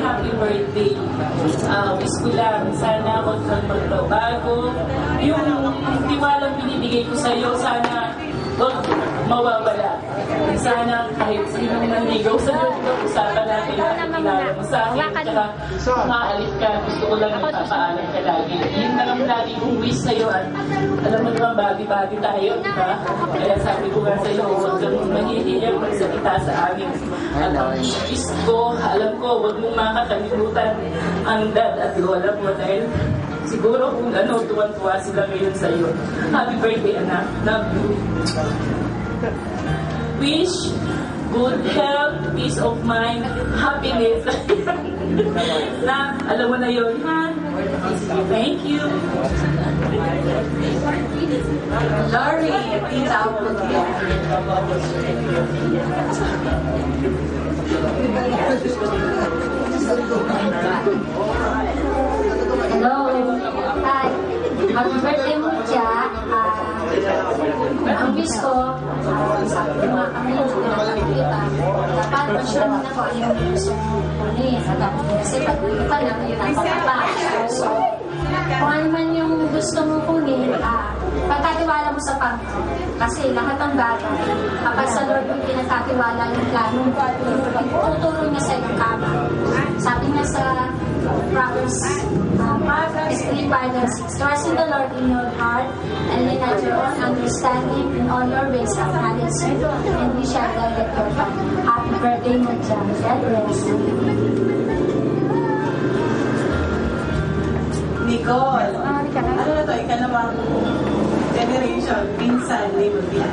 Happy birthday. Wish ko lang, sana huwag kang magbabago. Yung tiwalang binibigay ko sa'yo, sana huwag mawawala. Sana kahit sinong nanligaw sa'yo, usapan natin ang kilala mo sa akin. Tsaka maalit ka, gusto ko lang ipapaalam ka lagi. Yun na lang lagi kong wish sa'yo. At alam mo naman, bagi-bagi tayo, di ba? Kaya sabi ko nga sa'yo, huwag kang mahihiya magsalita sa amin. At ang wish ko, alam ko, huwag mong makakalimutan ang dad at lola mo dahil siguro kung ano, tuwan-tuwa sila ngayon sa'yo. Happy birthday, anak. Love you. Wish good health, peace of mind, happiness. Na, alam mo na yun, ha? Thank you. Lori, please outlook here. Hello. Hi. Happy birthday mo, Tia. Ang wish ko, kami yung pinakakita. Dapat sure mo na kung ano yung gusto mo kunin. Kasi pag pa lang, yun ang pagkapa. So, kung ano man yung gusto mo kunin, pagkatiwala mo sa Panginoon. Kasi lahat ng bagay, kapag sa Lord yung pinagkatiwala yung plano, tuturo niya sa iyong kama. Sabi nga sa Proverbs 3:5-6, trust in the Lord in your heart and lean at your own understanding in all your ways acknowledge Him and He shall direct your path. Happy birthday mo dyan. God bless. Nicole, ano na to? Ikalawang generation, pinsan ni Mabian.